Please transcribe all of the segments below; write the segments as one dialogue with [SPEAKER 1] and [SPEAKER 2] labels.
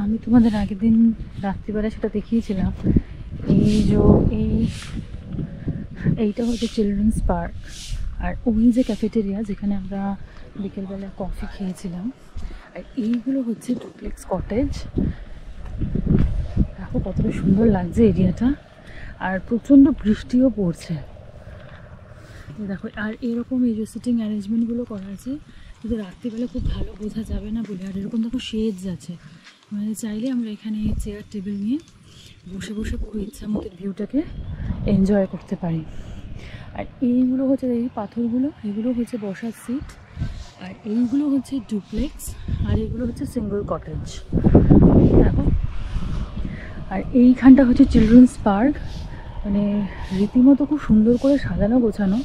[SPEAKER 1] আমি তোমাদের আগের দিন রাত্রিবেলা সেটা দেখিয়েছিলাম। এই যে এইটা হচ্ছে চিলড্রেন্স পার্ক, আর ওই যে ক্যাফেটেরিয়া যেখানে আমরা বিকেলবেলা কফি খেয়েছিলাম, আর এইগুলো হচ্ছে ডুপ্লেক্স কটেজ। দেখো কতটা সুন্দর লাগছে এরিয়াটা, আর প্রচণ্ড বৃষ্টিও পড়ছে। দেখো, আর এরকম এই যে সিটিং অ্যারেঞ্জমেন্টগুলো করা আছে, কিন্তু রাত্রিবেলা খুব ভালো বোঝা যাবে না বলে। আর এরকম দেখো শেডস আছে, মানে চাইলে আমরা এখানে চেয়ার টেবিল নিয়ে বসে বসে পুরো ইচ্ছা মতো ভিউটাকে এনজয় করতে পারি। আর এইগুলো হচ্ছে, এই পাথরগুলো, এগুলো হচ্ছে বসার সিট, আর এইগুলো হচ্ছে ডুপ্লেক্স, আর এগুলো হচ্ছে সিঙ্গল কটেজ। দেখো, আর এইখানটা হচ্ছে চিলড্রেন্স পার্ক, মানে রীতিমতো খুব সুন্দর করে সাজানো গোছানো।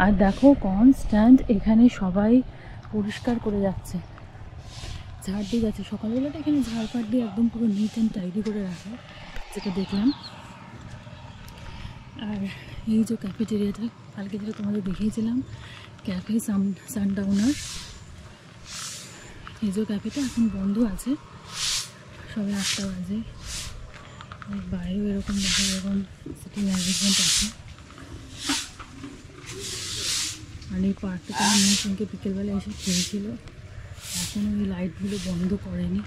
[SPEAKER 1] আর দেখো কনস্ট্যান্ট এখানে সবাই পরিষ্কার করে যাচ্ছে, ঝাড় দিয়ে যাচ্ছে। সকালবেলাটা এখানে ঝাড়পাট দিয়ে একদম পুরো নিট অ্যান্ড টাইডি করে রাখা, যেটা দেখলাম। আর এই যে ক্যাফেটেরিয়াটা কালকে যেটা তোমাদের দেখিয়েছিলাম, ক্যাফে সানডাউনার, এই যে ক্যাফেটা এখন বন্ধ আছে, সবে 8টা বাজে। বাইরেও এরকম দেখো, এরকম সিটিং অ্যারেঞ্জমেন্ট আছে। আর এই পার্কটাতে মেয়ে সঙ্গে বিকেলবেলা এসে খেয়েছিল, এখনও এই লাইটগুলো বন্ধ করেনি।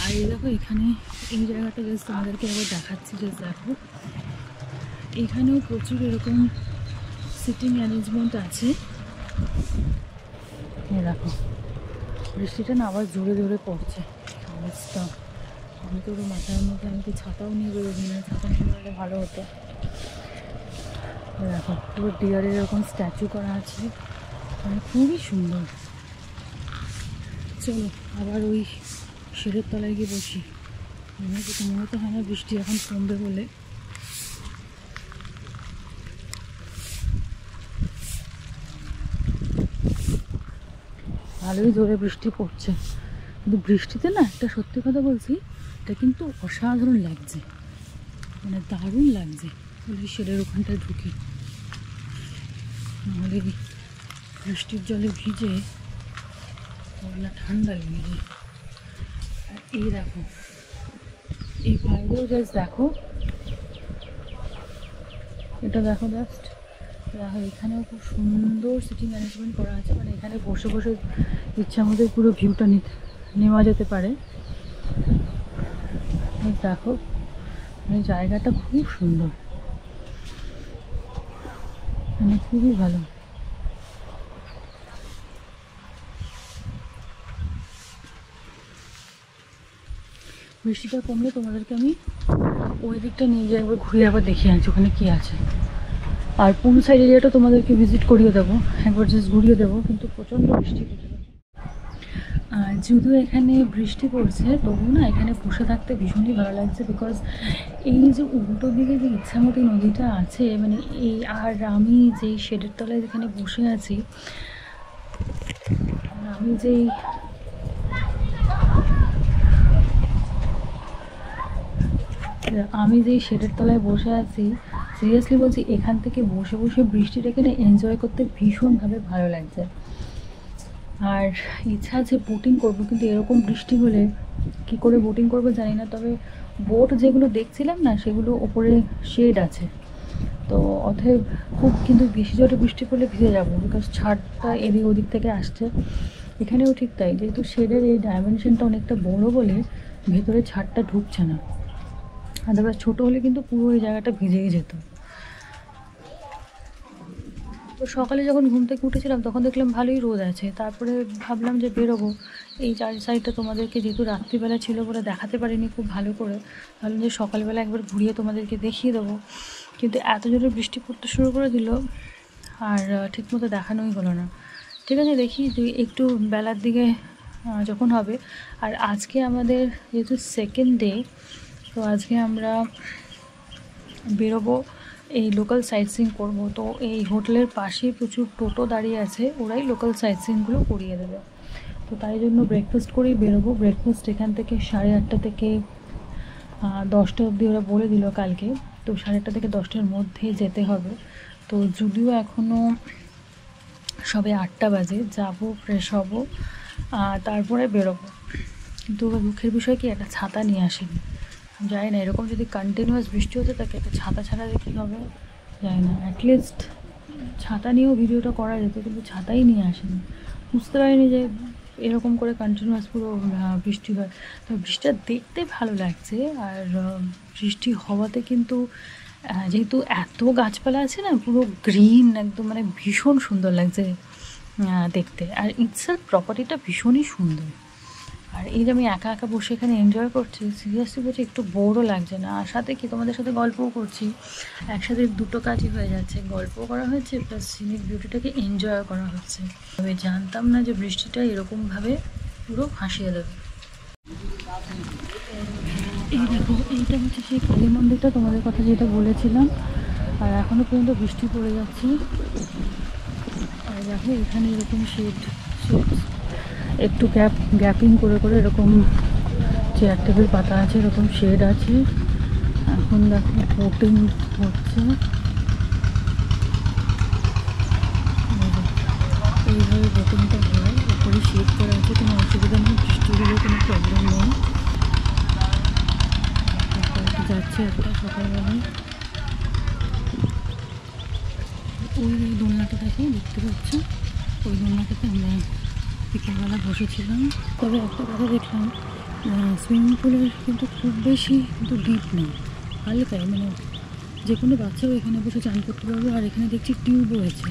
[SPEAKER 1] আর এই দেখো এখানে এই জায়গাটা জাস্ট তোমাদেরকে আবার দেখাচ্ছি, জাস্ট দেখো এখানেও প্রচুর এরকম সিটিং অ্যারেঞ্জমেন্ট আছে। দেখো বৃষ্টিটা না আবার জোরে জোরে পড়ছে, অবস্থা। আমি তো ওর মাথার মধ্যে আমি তো ছাতাও নিয়ে বেরোবি না, ছাতা নিয়ে বেরোলে ভালো হতো। দেখো পুরো ডিয়ারের এরকম স্ট্যাচু করা আছে, মানে খুবই সুন্দর। চলো আবার ওই শেডের তলায় গিয়ে বসি। মনে তো হয় না বৃষ্টি এখন কমবে বলে। ভালোই জোরে বৃষ্টি পড়ছে, কিন্তু বৃষ্টিতে না একটা সত্যি কথা বলছি, এটা কিন্তু অসাধারণ লাগছে, মানে দারুণ লাগছে। ওই শেডের ওখানটায় ঢুকি, নাহলে বৃষ্টির জলে ভিজে না ঠান্ডা লেগে যায়। আর এই দেখো এই বাইরেও জাস্ট দেখো, এটা দেখো জাস্ট দেখো, এখানেও খুব সুন্দর সিটিং অ্যারেঞ্জমেন্ট করা আছে, মানে এখানে বসে বসে ইচ্ছা মতো পুরো ভিউটা নেওয়া যেতে পারে। দেখো মানে জায়গাটা খুব সুন্দর, মানে খুবই ভালো। বৃষ্টিটা কমলে তোমাদেরকে আমি ওই দিকটা নিয়ে গিয়ে একবার ঘুরে আবার দেখিয়ে আনছি ওখানে কী আছে। আর পুল সাইড এরিয়াটা তোমাদেরকে ভিজিট করিয়ে দেবো, একবার জাস্ট ঘুরিয়ে দেবো। কিন্তু প্রচণ্ড বৃষ্টি পড়ছে, আর যদিও এখানে বৃষ্টি পড়ছে তবুও না এখানে বসে থাকতে ভীষণই ভালো লাগছে। বিকজ এই যে উল্টো দিকে যে ইচ্ছামতি নদীটা আছে, মানে এই, আর আমি যেই শেডের তলায় যেখানে বসে আছি, আমি যেই শেডের তলায় বসে আছি, সিরিয়াসলি বলছি, এখান থেকে বসে বসে বৃষ্টিটাকে না এনজয় করতে ভীষণভাবে ভালো লাগছে। আর ইচ্ছা আছে বোটিং করবো, কিন্তু এরকম বৃষ্টি হলে কী করে বোটিং করবো জানি না। তবে বোট যেগুলো দেখছিলাম না, সেগুলো ওপরে শেড আছে, তো অতএব খুব কিন্তু বেশি জোরে বৃষ্টি পড়লে ভিজে যাবো, বিকজ ছাদটা এদিক ওদিক থেকে আসছে। এখানেও ঠিক তাই, যেহেতু শেডের এই ডাইমেনশনটা অনেকটা বড় বলে ভেতরে ছাদটা ঢুকছে না, আদারওয়াইজ ছোটো হলে কিন্তু পুরো এই জায়গাটা ভিজেই যেত। তো সকালে যখন ঘুম থেকে উঠেছিলাম তখন দেখলাম ভালোই রোদ আছে, তারপরে ভাবলাম যে বেরোবো। এই চার সাইডটা তোমাদেরকে যেহেতু রাত্রিবেলা ছিল বলে দেখাতে পারিনি খুব ভালো করে, ভাবলাম যে সকালবেলা একবার ঘুরিয়ে তোমাদেরকে দেখিয়ে দেবো। কিন্তু এত জোরে বৃষ্টি পড়তে শুরু করে দিল, আর ঠিকমতো দেখানোই হলো না। ঠিক আছে, দেখি যে একটু বেলার দিকে যখন হবে। আর আজকে আমাদের যেহেতু সেকেন্ড ডে, তো আজকে আমরা বেরোবো, এই লোকাল সাইট সিইং করবো। তো এই হোটেলের পাশেই প্রচুর টোটো দাঁড়িয়ে আছে, ওরাই লোকাল সাইট সিইংগুলো করিয়ে দেবে। তো তাই জন্য ব্রেকফাস্ট করেই বেরোবো। ব্রেকফাস্ট এখান থেকে 8:30 থেকে 10টা অবধি ওরা বলে দিল কালকে, তো 8:30 থেকে 10টার মধ্যে যেতে হবে। তো যদিও এখনও সবে 8টা বাজে, যাবো, ফ্রেশ হব, তারপরে বেরোবো। কিন্তু মুখের বিষয় কি একটা ছাতা নিয়ে আসেনি। জানি না এরকম যদি কন্টিনিউয়াস বৃষ্টি হতে থাকে একটা ছাতা ছাড়া কী হবে জানি না। অ্যাটলিস্ট ছাতা নিয়েও ভিডিওটা করা যেত, কিন্তু ছাতাই নিয়ে আসেনি। বুঝতে পারিনি যে এরকম করে কন্টিনিউয়াস পুরো বৃষ্টি হয়। তো বৃষ্টিটা দেখতে ভালো লাগছে, আর বৃষ্টি হওয়াতে কিন্তু যেহেতু এত গাছপালা আছে না, পুরো গ্রিন একদম, মানে ভীষণ সুন্দর লাগছে দেখতে। আর ইটসেলফ প্রপার্টিটা ভীষণই সুন্দর। আর এই যে আমি একা একা বসে এখানে এনজয় করছি, সিরিয়াসলি বলছি একটু বোরও লাগছে না। আর সাথে কি তোমাদের সাথে গল্পও করছি, একসাথে দুটো কাজই হয়ে যাচ্ছে, গল্পও করা হচ্ছে প্লাস সিনিক বিউটিটাকে এনজয় করা হচ্ছে। তবে জানতাম না যে বৃষ্টিটা এরকমভাবে পুরো ভাসিয়ে দেবে। এই দেখো, এইটা হচ্ছে সেই কালী মন্দিরটা তোমাদের কথা যেটা বলেছিলাম, আর এখনও পর্যন্ত বৃষ্টি পড়ে যাচ্ছে। আর দেখো এখানে এরকম শেড একটু গ্যাপিং করে করে এরকম চেয়ার টেবিল পাতা আছে, এরকম শেড আছে। এখন দেখো বোটিং হচ্ছে, এইভাবে বোটিংটা হয়। উপরে শেড করা আছে, কোনো অসুবিধা নেই, বৃষ্টি হলে কোনো প্রবলেম নেই। যাচ্ছে একটা সকালবেলায়, ওই দোলনাটা দেখো দেখতে পাচ্ছ, ওই দোলনাটাতে আমরা বিকেলবেলা বসেছিলাম। তবে একটা কথা দেখলাম, সুইমিং পুলের কিন্তু খুব বেশি কিন্তু ডিপ নেই, হালকায়, মানে যে কোনো বাচ্চাও এখানে বসে চান করতে পারবে। আর এখানে দেখছি টিউবও আছে,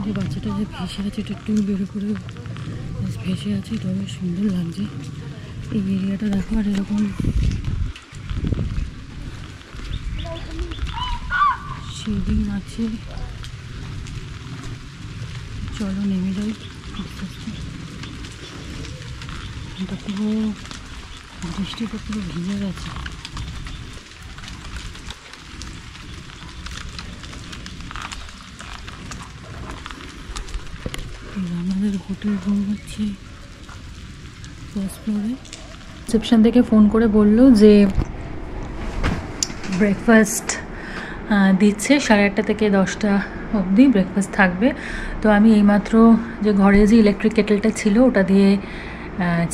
[SPEAKER 1] যে বাচ্চাটা যে ভেসে আছে, এটা টিউব বের করে ভেসে আছে, এটা বেশ সুন্দর লাগছে। এই এরিয়াটা দেখো, আর এরকম শেডিং আছে। চলো নেমে যাই আস্তে আস্তে। এটা পুরো বৃষ্টিতে পুরো ভিজে গেছে। আমাদের হোটেল রুম হচ্ছে ফার্স্ট ফ্লোরে। রিসেপশন থেকে ফোন করে বললো যে ব্রেকফাস্ট দিচ্ছে 8:30 থেকে 10টা অবধি ব্রেকফাস্ট থাকবে। তো আমি এইমাত্র যে ঘরে যে ইলেকট্রিক কেটেলটা ছিল ওটা দিয়ে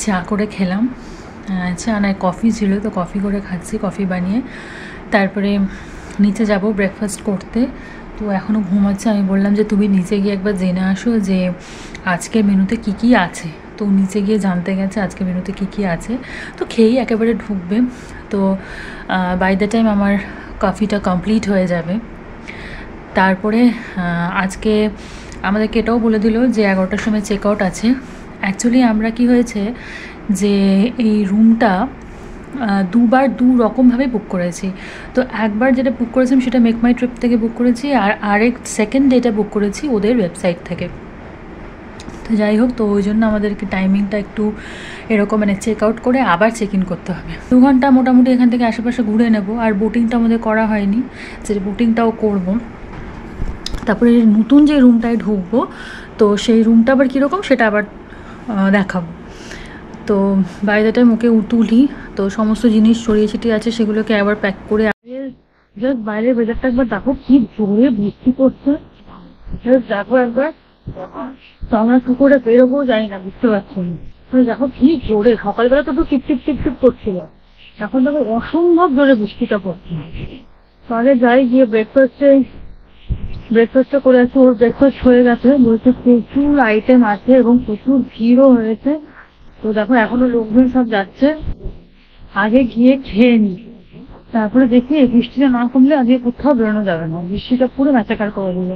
[SPEAKER 1] চা করে খেলাম। চা নয়, কফি ছিল, তো কফি করে খাচ্ছি, কফি বানিয়ে। তারপরে নিচে যাব ব্রেকফাস্ট করতে। তো এখনও ঘুমাচ্ছে। আমি বললাম যে তুমি নিচে গিয়ে একবার জেনে আসো যে আজকের মেনুতে কি কি আছে। তো নিচে গিয়ে জানতে গেছে আজকে মেনুতে কি কি আছে। তো খেয়েই একেবারে ঢুকবে। তো বাই দ্য টাইম আমার কফিটা কমপ্লিট হয়ে যাবে। তারপরে আজকে আমাদেরকে এটাও বলে দিল যে 11টার সময় চেক আউট আছে। অ্যাকচুয়ালি আমরা কি হয়েছে যে এই রুমটা দুবার দু রকমভাবে বুক করেছি। তো একবার যেটা বুক করেছিলাম সেটা মেক মাই ট্রিপ থেকে বুক করেছি, আর আরেক সেকেন্ড ডেটা বুক করেছি ওদের ওয়েবসাইট থেকে। তো যাই হোক, তো ওই জন্য আমাদেরকে টাইমিংটা একটু এরকম, মানে চেক আউট করে আবার চেক ইন করতে হবে। 2 ঘন্টা মোটামুটি এখান থেকে আশেপাশে ঘুরে নেব। আর বোটিংটা আমাদের করা হয়নি, যে বোটিংটাও করব। তারপরে নতুন যে রুমটায় ঢুকবো, তো সেই রুমটা আবার কীরকম সেটা আবার দেখাবো। তো বাই দ্য টাইম ওকে তুলি, তো সমস্ত জিনিস ছড়িয়ে ছিটিয়ে আছে সেগুলোকে আবার প্যাক করে। জাস্ট বাইরের ওয়েদারটা একবার দেখো, কি জোরে বৃষ্টি করছে, জাস্ট দেখো একবার। তো আমরা কি করে বেরোবো জানি না, বুঝতে পারছি না। তো দেখো কি জোরে, সকালবেলা তো টিপ টিপ টিপ টিপ করছিল, এখন দেখো অসম্ভব জোরে বৃষ্টিটা পড়ছে। তাহলে যাই গিয়ে ব্রেকফাস্টটা করে আসছি। ওর ব্রেকফাস্ট হয়ে গেছে, বলছে প্রচুর আইটেম আছে এবং প্রচুর ভিড়ও হয়েছে। তো দেখো এখনো লোকজন সব যাচ্ছে, আগে গিয়ে খেয়ে নি, তারপরে দেখি এই বৃষ্টিটা না কমলে আজকে কোথাও বেরোনো যাবে না। বৃষ্টিটা পুরো ম্যাচাকার করে দিল।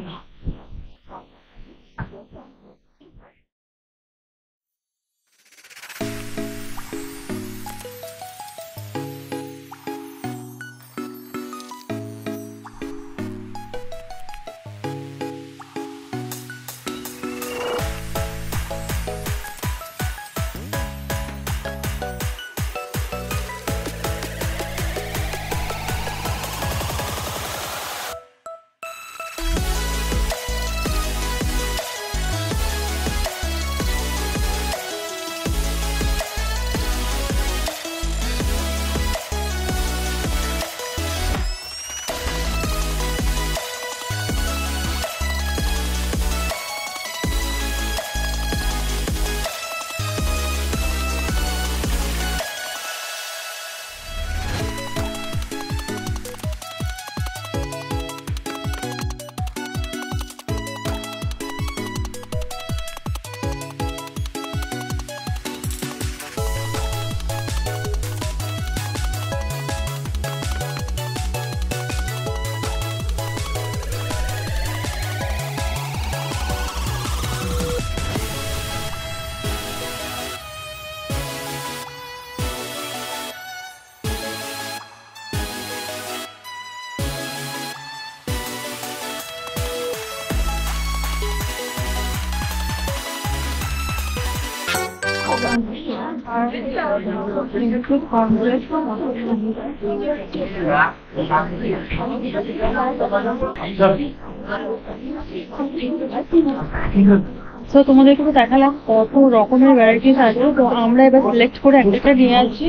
[SPEAKER 1] তো তোমাদেরকে তো দেখালাম কত রকমের ভ্যারাইটিস আছে, তো আমরা এবার সিলেক্ট করে একটা নিয়ে আসছি।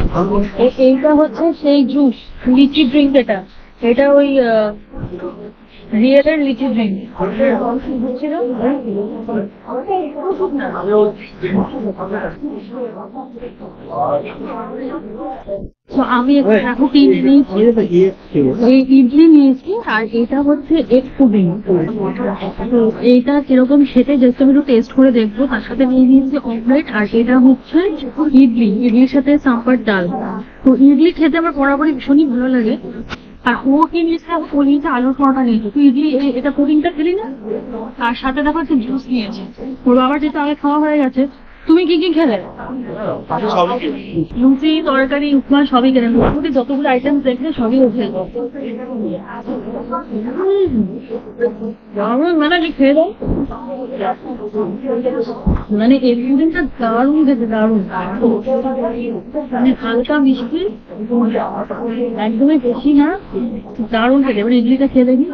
[SPEAKER 1] এইটা হচ্ছে সেই জুস লিচি ড্রিঙ্ক, এটা ওই রিয়েলের লিচি ড্রিঙ্ক ছিল। তো আমি দেখো কি নিয়েছি, এই ইডলি নিয়েছি, আর এটা হচ্ছে এগ পুডিং। তো এইটা কিরকম খেতে জাস্ট আমি একটু টেস্ট করে দেখবো। তার সাথে নিয়ে নিয়েছি অমলেট, আর এটা হচ্ছে ইডলির সাথে সাম্বার ডাল। তো ইডলি খেতে আমার বরাবরই ভীষণই ভালো লাগে। আর ও কি নিয়েছে, ও নিয়েছে আলুর পরোটা নিয়েছে। তুই ইডলি এটা পুডিংটা খেলি না, আর সাথে দেখো একটা জুস নিয়েছে। ওর বাবার যেহেতু আগে খাওয়া হয়ে গেছে। তুমি কি কি খেলে? লুচি, তরকারি, উপমা সবই খেলে, মোটামুটি যতগুলো আইটেম দেখলে সবই ওঠে। মানে আমি খেয়ে দাও, মানে এই পুডিংটা দারুণ খেতে, দারুণ। মানে হালকা মিষ্টি, একদমই বেশি না, দারুণ খেতে। এবার ইডলিটা খেয়ে দেখি।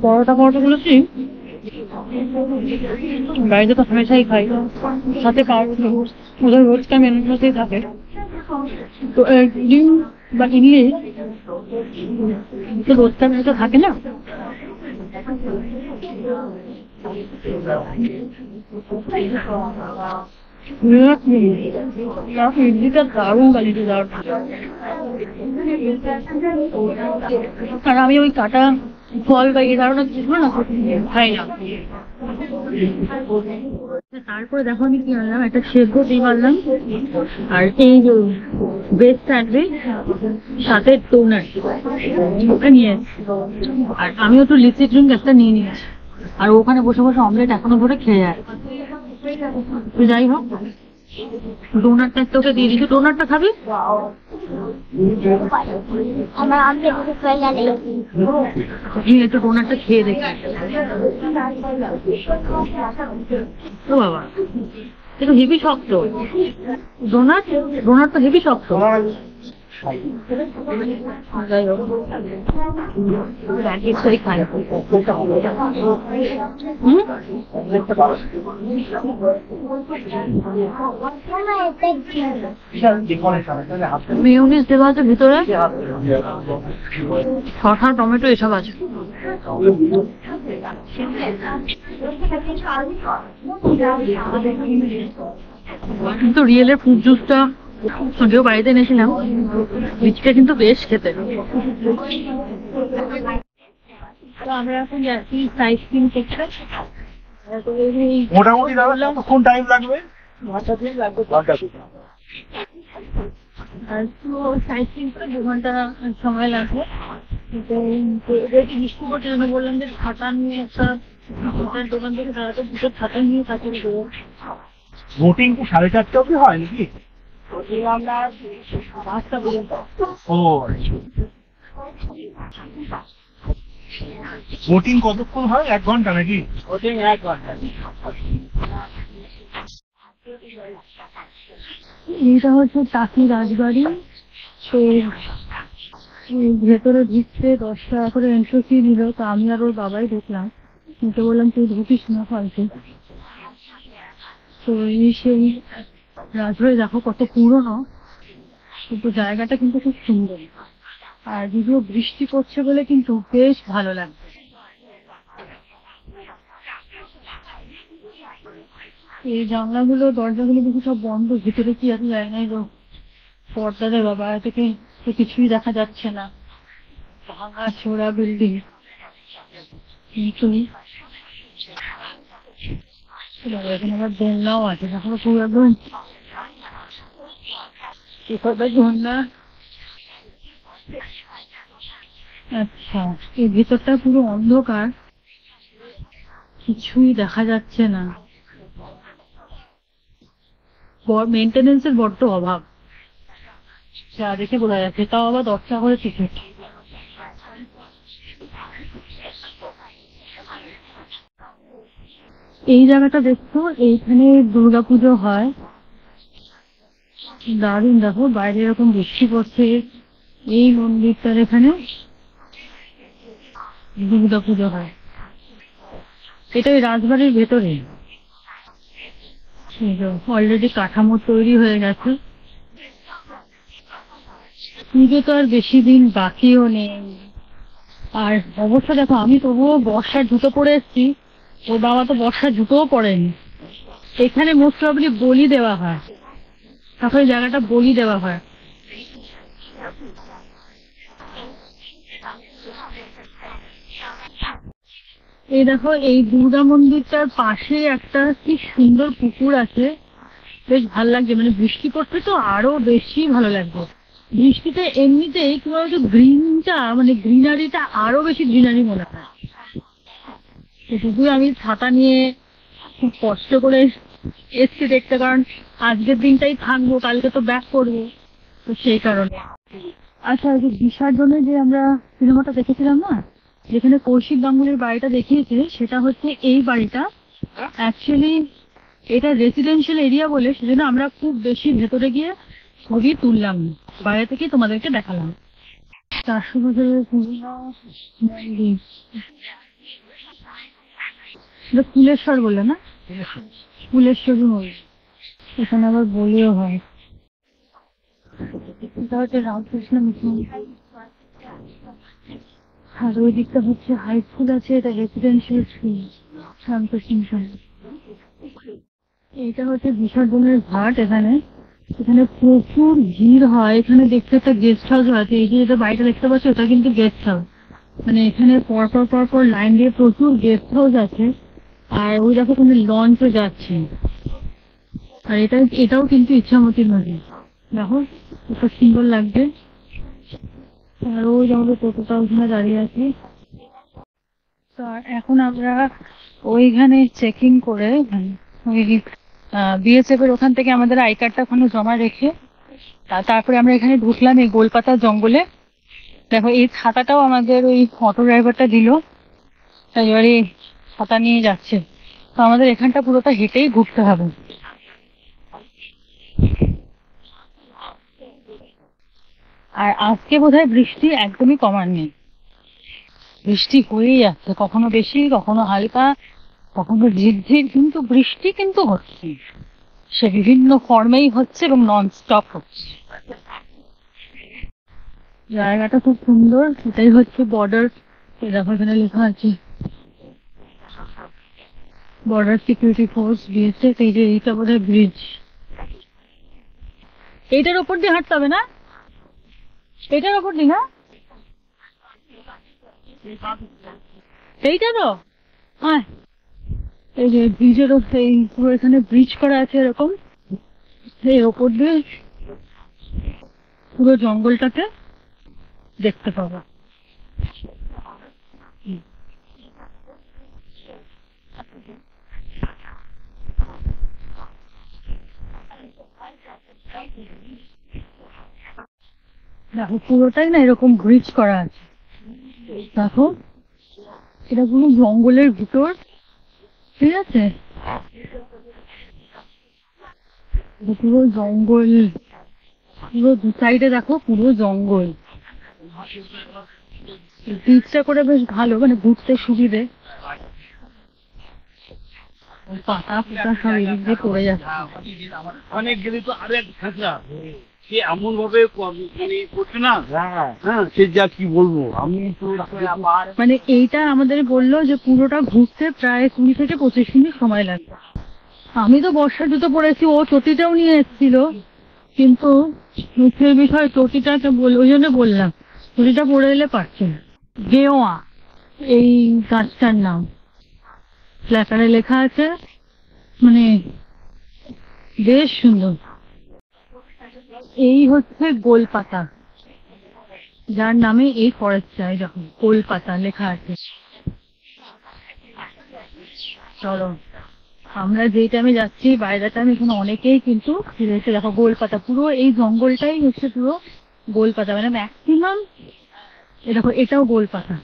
[SPEAKER 1] পরোটা গুলোছি বাড়িতে তো হামেশাই খাই, সাথে পাউরুটি ওদের রোজকার মেনুর মধ্যেই থাকে। তো ডিম বা ইডলি তো রোজকার মেনুতে থাকে না। ইডলিটা দারুণ গালিতে দারুণ। আর আমি ওই কাটা ফল বা এই ধরনের কিছু না খাই না। তারপরে দেখো আমি কি আনলাম, একটা সেদ্ধ ডিম আনলাম, আর এই যে ভেজ স্যান্ডউইচ, সাথে টোনার নিয়ে। আর আমিও একটু লিচি ড্রিঙ্ক একটা নিয়ে নিয়েছি। আর ওখানে বসে বসে অমলেট এখনো ধরে খেয়ে যায়। তো যাই হোক, ডোনাটটা একটা ওকে দিয়ে দিচ্ছি। ডোনাটটা খাবি? একটু ডোনাটটা খেয়ে দেখি। ও বাবা, একটু হেভি শক্ত ডোনাট, ডোনাট তো হেভি শক্ত। যাই হোক, খাই। মেয়োনিজ দেওয়া আছে ভিতরে, শসা, টমেটো এসব আছে। কিন্তু রিয়েলের ফ্রুট জুসটা আগেও বাড়িতে এনেছিলাম, লিচিটা কিন্তু বেশ খেতে। আমরা এখন যাচ্ছি সাইট সিন করতে।
[SPEAKER 2] মোটামুটি কতক্ষণ টাইম লাগবে?
[SPEAKER 1] সাইট সিন করে 2 ঘন্টা সময় লাগবে। বৃষ্টি পড়ছে জন্য বললাম যে ছাতা নিয়ে একটা দোকান থেকে দাঁড়াতে দুটো ছাতা নিয়ে কাছে দেবো।
[SPEAKER 2] ভোটিং কি 4:30 অব্দি হয় নাকি?
[SPEAKER 1] আমরা 5টা পর্যন্ত।
[SPEAKER 2] ও, ভোটিং কতক্ষণ হয়? 1 ঘন্টা নাকি?
[SPEAKER 1] ভোটিং 1 ঘন্টা। এইটা হচ্ছে টাকি রাজবাড়ি। তো ভেতরে ঢুকতে 10 টাকা করে এন্ট্রি ফি নিল। তো আমি আর ওর বাবাই ঢুকলাম, কিন্তু বললাম তুই ঢুকিস না ফালতু। তো সেই রাজবাড়ি দেখো কত পুরনো, কিন্তু জায়গাটা কিন্তু খুব সুন্দর। আর যদিও বৃষ্টি পড়ছে বলে কিন্তু বেশ ভালো লাগছে। এই জানলাগুলো, দরজাগুলো দেখি সব বন্ধ, ভিতরে কি আছে যায় নাই। পর্দা দেওয়া, বাইরে থেকে তো কিছুই দেখা যাচ্ছে না, ভাঙা ছোড়া বিল্ডিং। কিন্তু এখানে আবার দোলনাও আছে, এখন খুব একদম ঝর্ণা। আচ্ছা, এই ভেতরটা পুরো অন্ধকার, কিছুই দেখা যাচ্ছে না। মেনটেনেন্সের বড্ড অভাব, যা দেখে বোঝা যাচ্ছে। তাও আবার 10 টাকা করে টিকিট। এই জায়গাটা দেখছো, এইখানে দুর্গাপুজো হয়। দারুণ, দেখো বাইরে এরকম বৃষ্টি পড়ছে, এই মন্দিরটার এখানে দুর্গাপুজো হয়। এটা ওই রাজবাড়ির ভেতরে, অলরেডি কাঠামো তৈরি হয়ে গেছে। পুজো তো আর বেশি দিন বাকিও নেই। আর অবশ্য দেখো, আমি তবুও বর্ষার জুতো পরে এসেছি, ওর বাবা তো বর্ষার জুতোও পরেনি। এখানে মোস্ট প্রবলি বলি দেওয়া হয়, তারপরে জায়গাটা বলি দেওয়া হয়। এই দেখো, এই দুর্গা মন্দিরটার পাশে একটা কি সুন্দর পুকুর আছে, বেশ ভালো লাগছে। মানে বৃষ্টি পড়ছে তো আরো বেশি ভালো লাগবে। বৃষ্টিতে এমনিতেই কি বলতো, গ্রিনটা মানে গ্রিনারিটা আরো বেশি গ্রিনারি মনে হয়। শুধু আমি ছাতা নিয়ে খুব কষ্ট করে এসছি দেখতে, কারণ আজকের দিনটাই থাকবো, কালকে তো ব্যাক করবো, তো সেই কারণে। আচ্ছা, ওই যে বিসর্জনে যে আমরা সিনেমাটা দেখেছিলাম না, যেখানে কৌশিক গাঙ্গুলির বাড়িটা দেখিয়েছে, সেটা হচ্ছে এই বাড়িটা। অ্যাকচুয়ালি এটা রেসিডেন্সিয়াল এরিয়া বলে সেজন্য আমরা খুব বেশি ভেতরে গিয়ে ছবি তুললাম, বাইরে থেকে তোমাদেরকে দেখালাম। 400 বছরের পুরনো মন্দির, এটা ফুলেশ্বর বলে না, ফুলেশ্বরী মন্দির। এখানে আবার বলিও হয়। এটা হচ্ছে রামকৃষ্ণ মিশন, আর ওই দিকটা হচ্ছে হাই স্কুল আছে, এটা রেসিডেন্সিয়াল স্কুল রামকৃষ্ণ মিশন। এটা হচ্ছে বিসর্জনের ঘাট। এখানে এখানে প্রচুর ভিড় হয়। এখানে দেখতে একটা গেস্ট হাউস আছে, এই যে যেটা বাড়িটা দেখতে পাচ্ছ, ওটা কিন্তু গেস্ট হাউস। মানে এখানে পরপর পরপর লাইন দিয়ে প্রচুর গেস্ট হাউস আছে। আর ওই দেখো ওখানে লঞ্চও যাচ্ছে। আর এটাও কিন্তু ইচ্ছামতি নদী, দেখো কত সুন্দর লাগছে। আর ওই আমাদের টোটোটা ওখানে দাঁড়িয়ে আছে। তো এখন আমরা ওইখানে চেকিং করে ওই বিএসএফ এর ওখান থেকে আমাদের আই কার্ডটা ওখানে জমা রেখে তারপরে আমরা এখানে ঢুকলাম এই গোলপাতা জঙ্গলে। দেখো, এই ছাতাটাও আমাদের ওই অটো ড্রাইভারটা দিল, তাই এবারে ছাতা নিয়ে যাচ্ছে। তো আমাদের এখানটা পুরোটা হেঁটেই ঘুরতে হবে। আর আজকে বোধহয় বৃষ্টি একদমই কমার নেই, বৃষ্টি হয়েই যাচ্ছে, কখনো বেশি কখনো হালকা কখনো ঝিরঝির, কিন্তু বৃষ্টি কিন্তু হচ্ছে, সে বিভিন্ন ফর্মেই হচ্ছে এবং নন স্টপ হচ্ছে। জায়গাটা খুব সুন্দর, এটাই হচ্ছে বর্ডার। দেখো এখানে লেখা আছে বর্ডার সিকিউরিটি ফোর্স বিএসএফ। এই যে এইটা বোধহয় ব্রিজ, এইটার ওপর দিয়ে হাঁটতে হবে না, এইটার ওপর দিয়ে না, এইটা তো হ্যাঁ। এই যে ব্রিজের এই পুরো এখানে ব্রিজ করা আছে এরকম, এই ওপর দিয়ে পুরো জঙ্গলটাকে দেখতে পাবো। দেখো পুরোটাই না এরকম ব্রিজ করা আছে। দেখো এটা পুরো জঙ্গলের ভিতর, ঠিক আছে, পুরো জঙ্গল, পুরো দু সাইডে দেখো পুরো জঙ্গল। ব্রিজটা করে বেশ ভালো, মানে ঘুরতে সুবিধে। পাতা ফুটা সব এদিক দিয়ে পড়ে যাচ্ছে।
[SPEAKER 2] অনেক গেলে তো আরো এক খাঁচা সে এমন ভাবে করছে না, হ্যাঁ সে যা কি বলবো আমি তো।
[SPEAKER 1] মানে এইটা আমাদের বললো যে পুরোটা ঘুরতে প্রায় 20 থেকে 25 মিনিট সময় লাগবে। আমি তো বর্ষার জুতো পরেছি, ও চটিটাও নিয়ে এসেছিল, কিন্তু মুখের বিষয় চটিটাকে ওই জন্য বললাম চটিটা পরে এলে পারছে না। গেওয়া এই গাছটার নাম, প্ল্যাকার্ডে লেখা আছে, মানে বেশ সুন্দর। এই হচ্ছে গোলপাতা, যার নামে এই ফরেস্টটা, যখন কলকাতা লেখা আছে। চলো, আমরা যেই টাইমে যাচ্ছি বাইরে টাইমে এখানে অনেকেই কিন্তু ফিরেছে। দেখো গোলপাতা, পুরো এই জঙ্গলটাই হচ্ছে পুরো গোলপাতা, মানে ম্যাক্সিমাম। দেখো এটাও গোলপাতা,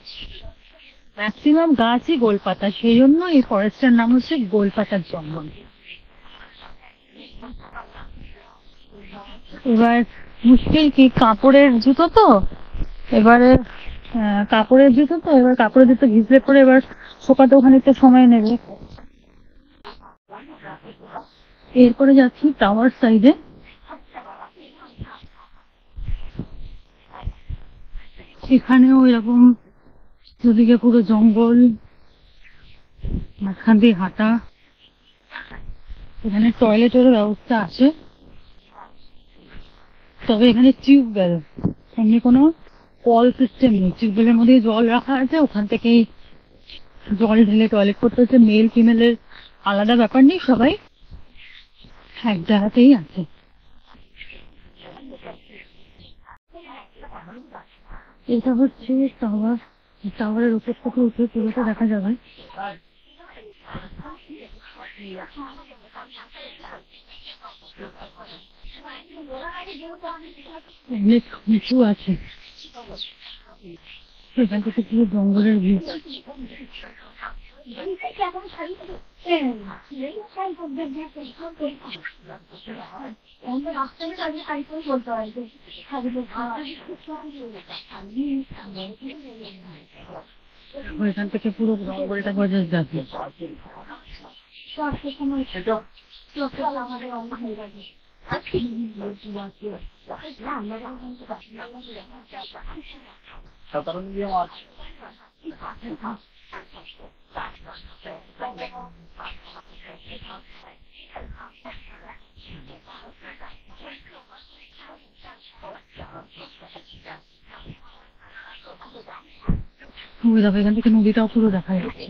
[SPEAKER 1] ম্যাক্সিমাম গাছই গোলপাতা, সেই জন্য এই ফরেস্টটার নাম হচ্ছে গোলপাতার জঙ্গল। এবার মুশকিল কি, কাপড়ের জুতো তো, এবারে কাপড়ের জুতো তো, এবার কাপড়ের জুতো ভিজলে পরে এবার শুকাতে খানিকটা সময় নেবে। এরপরে যাচ্ছি টাওয়ার সাইডে। এখানেও এরকম দুদিকে পুরো জঙ্গল, মাঝখান দিয়ে হাঁটা। এখানে টয়লেটেরও ব্যবস্থা আছে, তবে এখানে টিউবওয়েল, এমনি কোনো কল সিস্টেম নেই। টিউবওয়েলের মধ্যে জল রাখা আছে, ওখান থেকেই জল ঢেলে টয়লেট করতে হচ্ছে। মেল ফিমেলের আলাদা ব্যাপার নেই, সবাই এক জায়গাতেই আছে। এটা হচ্ছে টাওয়ার, টাওয়ারের উপর থেকে উঠে পুরোটা দেখা যাবে। অনেক উঁচু আছে, এখান থেকে পুরো জঙ্গলের ভিউ। এখান থেকে পুরো জঙ্গলটা বোঝা যাবে। দেখো এখান থেকে নদীটাও পুরো দেখা যাচ্ছে।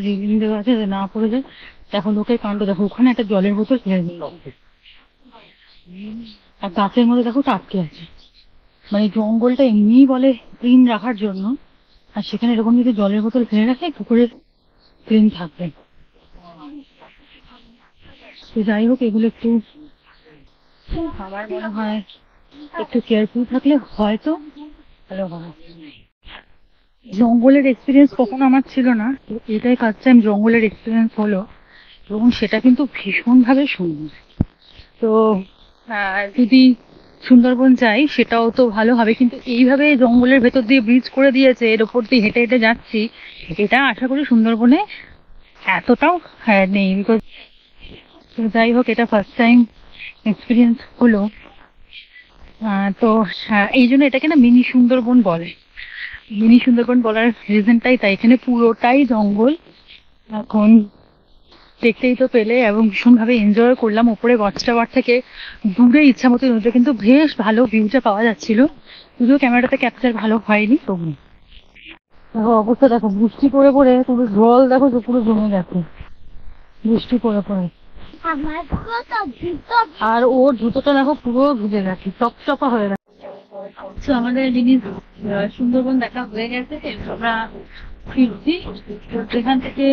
[SPEAKER 1] রেলিং দেওয়া আছে না পড়ে যায়। দেখো লোকের কাণ্ড, দেখো ওখানে একটা জলের বোতল ফেলে দিল, আর গাছের মধ্যে দেখো আটকে আছে। মানে জঙ্গলটা এমনিই বলে ক্লিন রাখার জন্য, আর সেখানে এরকম যদি জলের বোতল ফেলে রাখে পুকুরে ক্লিন থাকবে। যাই হোক, এগুলো একটু আমার মনে হয় একটু কেয়ারফুল থাকলে হয়তো ভালো হয়। জঙ্গলের এক্সপিরিয়েন্স কখনো আমার ছিল না, তো এটাই ফার্স্ট টাইম জঙ্গলের এক্সপিরিয়েন্স হলো, এবং সেটা কিন্তু ভীষণভাবে সুন্দর। তো যদি সুন্দরবন যাই সেটাও তো ভালো হবে, কিন্তু এইভাবে জঙ্গলের ভেতর দিয়ে ব্রিজ করে দিয়েছে, এর ওপর দিয়ে হেঁটে হেঁটে যাচ্ছি, এটা আশা করি সুন্দরবনে এতটাও নেই। বিকজ যাই হোক, এটা ফার্স্ট টাইম এক্সপিরিয়েন্স হলো। তো এই জন্য এটাকে না মিনি সুন্দরবন বলে। মিনি সুন্দরবন বলার রিজনটাই তাই, এখানে পুরোটাই জঙ্গল। এখন দেখতেই তো পেলে, এবং ভীষণভাবে এনজয় করলাম। উপরে ওয়াচ টাওয়ার থেকে দূরে ইচ্ছা মতো নদীটা, কিন্তু বেশ ভালো ভিউটা পাওয়া যাচ্ছিল, যদিও ক্যামেরাটাতে ক্যাপচার ভালো হয়নি। তবু দেখো অবস্থা, দেখো বৃষ্টি পড়ে পড়ে পুরো জল দেখো পুরো জমে গেছে, বৃষ্টি পড়ে পড়ে। আর ওর জুতোটা দেখো পুরো ভিজে গেছে, চপচপা হয়ে গেছে। তো আমাদের জিনিস সুন্দরবন দেখা হয়ে গেছে, আমরা ফিরছি। এখান থেকে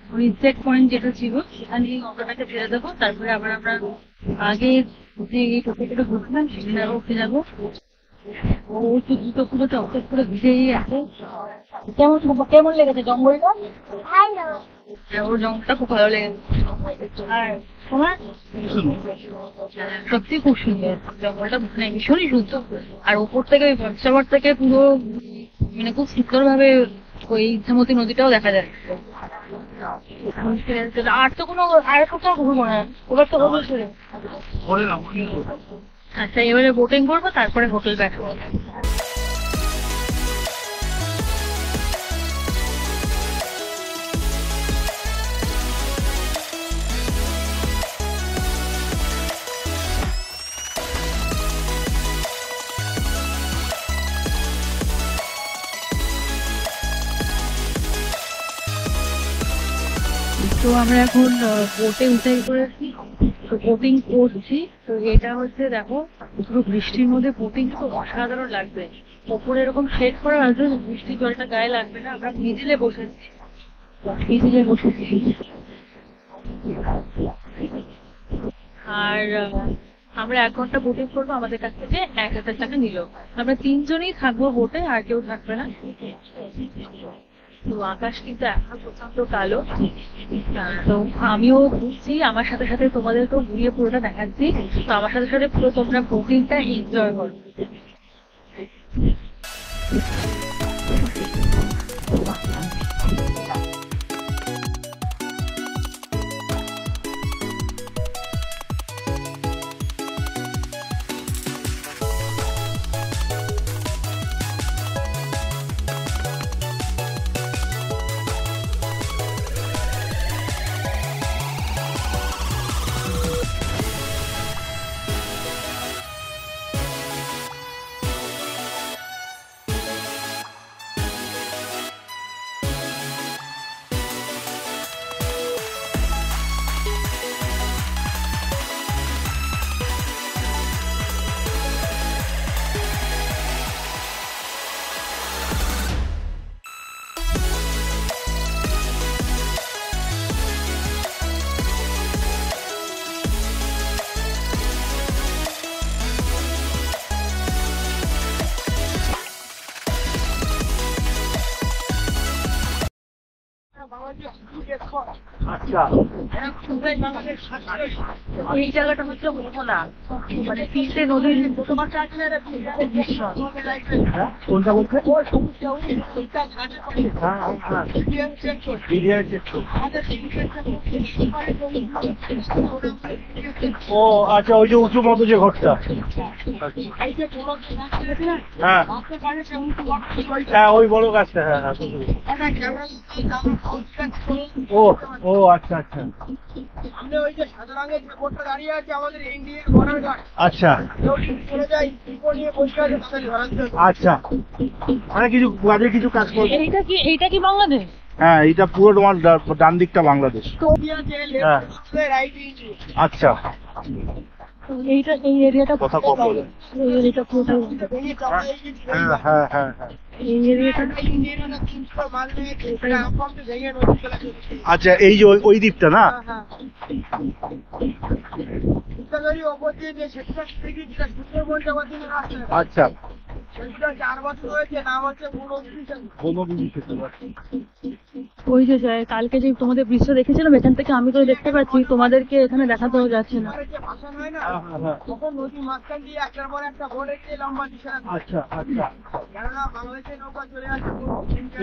[SPEAKER 1] রিসেট পয়েন্ট যেটা ছিল সেখানে অটোটাকে ছেড়ে দেবো, তারপরে আবার আমরা আগে যে টোটোটা ঘুরছিলাম সেখানে আবার উঠে যাবো। ও তো জুতো পুরো চকচক করে ভিজেই আছে। কেমন কেমন লেগেছে জঙ্গলটা? ওর জঙ্গলটা খুব ভালো লেগেছে। আর তোমার? সত্যি খুব সুন্দর জঙ্গলটা, মানে ভীষণই সুন্দর। আর উপর থেকে ওই ভট্টাবার থেকে পুরো মানে খুব সুন্দর ভাবে ওই ইচ্ছামতি নদীটাও দেখা যায়। আর তো কোনো আর কোথাও ঘুরবো না, ওবার তো হবো ছিল। আচ্ছা, এবারে বোটিং করবো, তারপরে হোটেল ব্যাক করবো। তো আমরা এখন বোটে উঠে পড়েছি, তো বোটিং করছি। তো এটা হচ্ছে দেখো পুরো বৃষ্টির মধ্যে বোটিং তো অসাধারণ লাগবে। ওপরে এরকম শেড করা আছে, বৃষ্টির জলটা গায়ে লাগবে না। আমরা ভিজিলে বসেছি, ভিজিলে বসেছি। আর আমরা 1 ঘন্টা বোটিং করবো, আমাদের কাছ থেকে 1000 টাকা নিল। আমরা 3 জনই থাকবো বোটে, আর কেউ থাকবে না। তো আকাশ কিন্তু এখন প্রচন্ড কালো। তো আমিও ঘুরছি, আমার সাথে সাথে তোমাদেরকেও ঘুরিয়ে পুরোটা দেখাচ্ছি। তো আমার সাথে সাথে পুরো তোমরা বোটিংটা এনজয় করো।
[SPEAKER 2] আচ্ছা
[SPEAKER 1] এই জায়গাটা হচ্ছে মোহনা, মানে তিনটে নদীর মিশ্রণ।
[SPEAKER 2] কোনটা বলছে? ও আচ্ছা, ওই যে উঁচু মতো যে ঘরটা। হ্যাঁ হ্যাঁ, ওই বড় গাছটা। হ্যাঁ হ্যাঁ। ও ও আচ্ছা আচ্ছা আচ্ছা আচ্ছা, মানে কিছু বাজে কিছু কাজ করবে।
[SPEAKER 1] এইটা কি বাংলাদেশ?
[SPEAKER 2] হ্যাঁ, এটা পুরো তোমার ডান দিকটা বাংলাদেশ। হ্যাঁ আচ্ছা,
[SPEAKER 1] এইটা এই এরিয়াটা
[SPEAKER 2] কথা কম বলে।
[SPEAKER 1] এই এরিয়াটা পুরো
[SPEAKER 2] হ্যাঁ হ্যাঁ হ্যাঁ হ্যাঁ।
[SPEAKER 1] এই এরিয়াটা
[SPEAKER 2] আচ্ছা, এই যে ওই দ্বীপটা না? আচ্ছা,
[SPEAKER 1] ওই যে কালকে যে তোমাদের দৃশ্য দেখেছিলাম এখান থেকে, আমি তো দেখতে পাচ্ছি, তোমাদেরকে এখানে দেখাতেও যাচ্ছে না।
[SPEAKER 2] আচ্ছা আচ্ছা,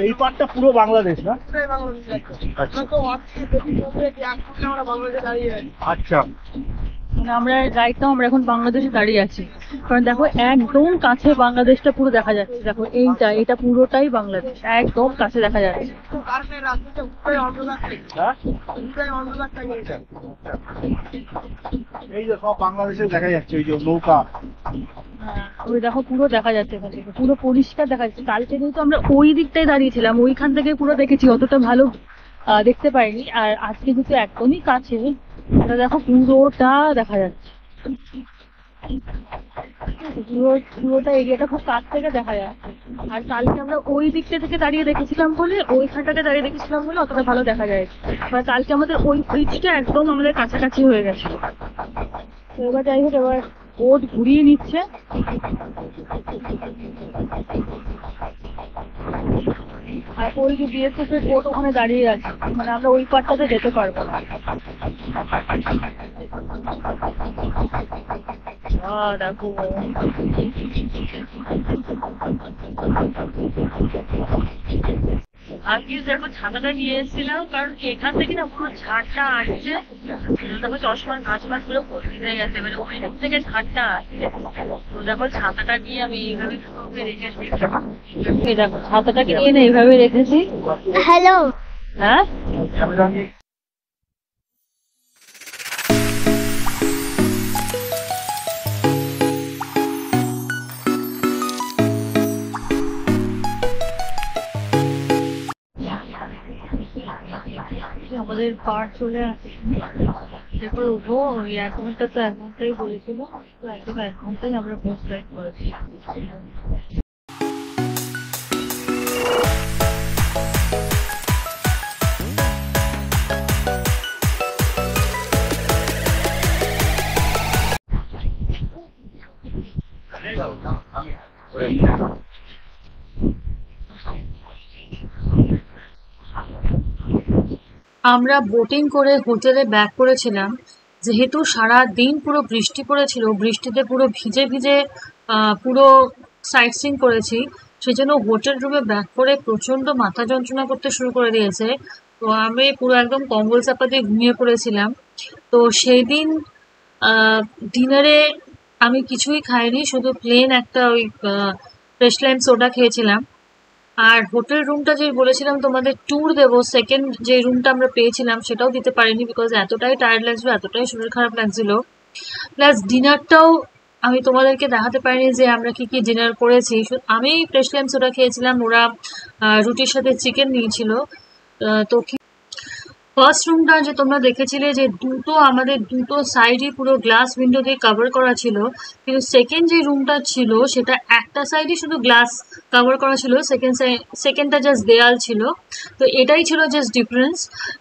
[SPEAKER 2] এই পাটটা পুরো বাংলাদেশ না? আচ্ছা,
[SPEAKER 1] মানে আমরা রাইটটাও আমরা এখন বাংলাদেশে দাঁড়িয়ে আছি, কারণ দেখো একদম কাছে বাংলাদেশটা পুরো দেখা যাচ্ছে। দেখো এটা পুরোটাই বাংলাদেশ, একদম কাছে দেখা যাচ্ছে।
[SPEAKER 2] এই যে সব বাংলাদেশে দেখা যাচ্ছে, ওই যে নৌকা।
[SPEAKER 1] ওই দেখো পুরো দেখা যাচ্ছে, এখান থেকে পুরো পরিষ্কার দেখা যাচ্ছে। কালকে যেহেতু আমরা ওই দিকটাই দাঁড়িয়েছিলাম, ওইখান থেকে পুরো দেখেছি, অতটা ভালো দেখতে পাইনি। আর আজকে যেহেতু একদমই কাছে, এটা দেখো পুরোটা দেখা যাচ্ছে, পুরোটা এরিয়াটা খুব কাছ থেকে দেখা যাচ্ছে। আর কালকে আমরা ওই দিকটা থেকে দাঁড়িয়ে দেখেছিলাম বলে, ওইখানটাতে দাঁড়িয়ে দেখেছিলাম বলে অতটা ভালো দেখা যায়। এবার কালকে আমাদের ওই ব্রিজটা একদম আমাদের কাছাকাছি হয়ে গেছে। তো এবার যাই হোক, এবার বোট ঘুরিয়ে নিচ্ছে। আর ওই যে বিএসএফ এর বোট ওখানে দাঁড়িয়ে আছে, মানে আমরা ওই পারটাতে যেতে পারবো না। দেখো আজকে দেখো ছাতাটা নিয়ে এসেছিলাম, কারণ এখান থেকে না পুরো ঝাড়টা আসছে। দেখো চশমার কাঁচ মাছ গুলো ভর্তি হয়ে গেছে, মানে ওই থেকে ঝাড়টা আসছে। তো দেখো ছাতাটা নিয়ে আমি এইভাবে রেখেছি। এই দেখো ছাতাটাকে নিয়ে না এইভাবে রেখেছি।
[SPEAKER 3] হ্যালো।
[SPEAKER 1] হ্যাঁ, আমাদের পার চলে আসছে। চারটে করে উঠবো, ওই 1 ঘন্টা তো 1 ঘন্টাই বলেছিল, তো একদম 1 ঘন্টাই আমরা বাস রাইড করেছি। আমরা বোটিং করে হোটেলে ব্যাক করেছিলাম। যেহেতু সারা দিন পুরো বৃষ্টি পড়েছিল, বৃষ্টিতে পুরো ভিজে ভিজে পুরো সাইট সিইং করেছি, সেজন্য হোটেল রুমে ব্যাক করে প্রচন্ড মাথা যন্ত্রণা করতে শুরু করে দিয়েছে। তো আমি পুরো একদম কম্বল চাপা দিয়ে ঘুমিয়ে পড়েছিলাম। তো সেই দিন ডিনারে আমি কিছুই খাইনি, শুধু প্লেন একটা ওই ফ্রেশ লাইম সোডা খেয়েছিলাম। আর হোটেল রুমটা যে বলেছিলাম তোমাদের ট্যুর দেবো, সেকেন্ড যে রুমটা আমরা পেয়েছিলাম সেটাও দিতে পারিনি, বিকজ এতটাই টায়ার্ড লাগছিল, এতটাই শরীর খারাপ লাগছিল। প্লাস ডিনারটাও আমি তোমাদেরকে দেখাতে পারিনি যে আমরা কি কি ডিনার করেছি। আমি ফ্রেশ লাইম সোডা খেয়েছিলাম, ওরা রুটির সাথে চিকেন নিয়েছিল। তো ফার্স্ট রুমটা যে তোমরা দেখেছিলে যে আমাদের দুটো সাইডই পুরো গ্লাস উইন্ডো দিয়ে কভার করা ছিল, কিন্তু সেকেন্ড যে রুমটা ছিল সেটা একটা সাইডই শুধু গ্লাস কভার করা ছিল, সেকেন্ডটা জাস্ট দেয়াল ছিল। তো এটাই ছিল জাস্ট ডিফারেন্স।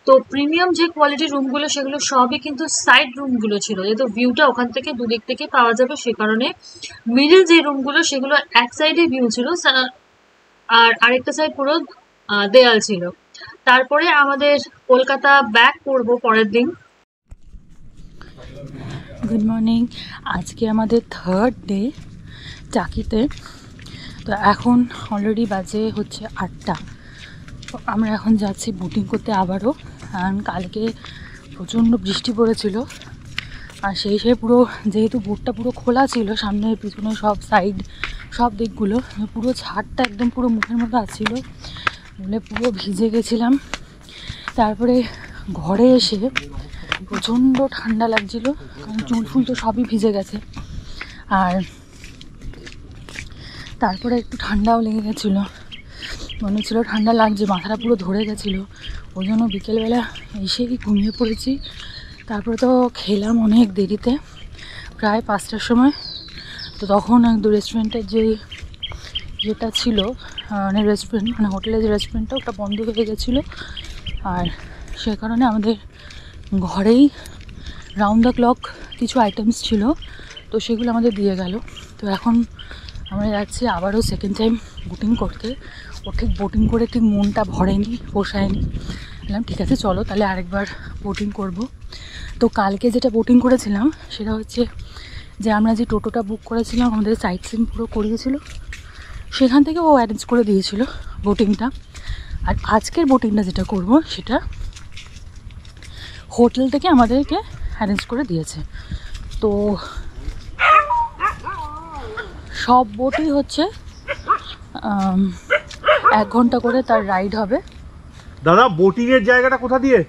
[SPEAKER 1] তো প্রিমিয়াম যে কোয়ালিটির রুমগুলো সেগুলো সবই কিন্তু সাইড রুমগুলো ছিল, যেহেতু ভিউটা ওখান থেকে দুদিক থেকে পাওয়া যাবে, সে কারণে মিডল যে রুমগুলো সেগুলো এক সাইডে ভিউ ছিল আর আরেকটা সাইড পুরো দেয়াল ছিল। তারপরে আমাদের কলকাতা ব্যাক করব পরের দিন। গুড মর্নিং, আজকে আমাদের থার্ড ডে টাকিতে। তো এখন অলরেডি বাজে হচ্ছে 8টা। আমরা এখন যাচ্ছি বোটিং করতে আবারও, কারণ কালকে প্রচণ্ড বৃষ্টি পড়েছিল। আর সেই পুরো যেহেতু বোটটা পুরো খোলা ছিল, সামনে পিছনে সব সাইড সব দিকগুলো, পুরো ছাদটা একদম পুরো মুখের মতো আসছিল বলে পুরো ভিজে গেছিলাম। তারপরে ঘরে এসে প্রচণ্ড ঠান্ডা লাগছিল, কারণ চুল ফুল তো সবই ভিজে গেছে। আর তারপরে একটু ঠান্ডাও লেগে গেছিলো, মনে হচ্ছিলো ঠান্ডা লাগছে, মাথাটা পুরো ধরে গেছিলো। ওই জন্য বিকেলবেলা এসেই ঘুমিয়ে পড়েছি। তারপরে তো খেলাম অনেক দেরিতে, প্রায় 5টার সময়। তো তখন একদম রেস্টুরেন্টের যেটা ছিল, মানে রেস্টুরেন্ট মানে হোটেলের যে রেস্টুরেন্টটা, ওটা বন্ধ হয়ে গেছিলো। আর সে কারণে আমাদের ঘরেই রাউন্ড দ্য ক্লক কিছু আইটেমস ছিল, তো সেগুলো আমাদের দিয়ে গেল। তো এখন আমরা যাচ্ছি আবারও সেকেন্ড টাইম বোটিং করতে। ও ঠিক বোটিং করে ঠিক মনটা ভরেনি, পোষায়নি। বললাম ঠিক আছে চলো তাহলে আরেকবার বোটিং করব। তো কালকে যেটা বোটিং করেছিলাম সেটা হচ্ছে যে আমরা যে টোটোটা বুক করেছিলাম, আমাদের সাইট সিইং পুরো করিয়েছিল, সেখান থেকে ও অ্যারেঞ্জ করে দিয়েছিল বোটিংটা। আর আজকের বোটিংটা যেটা করব সেটা হোটেল থেকে আমাদেরকে অ্যারেঞ্জ করে দিয়েছে। তো সব বোটই হচ্ছে 1 ঘন্টা করে তার রাইড হবে।
[SPEAKER 2] দাদা বোটিং এর জায়গাটা কোথা দিয়ে,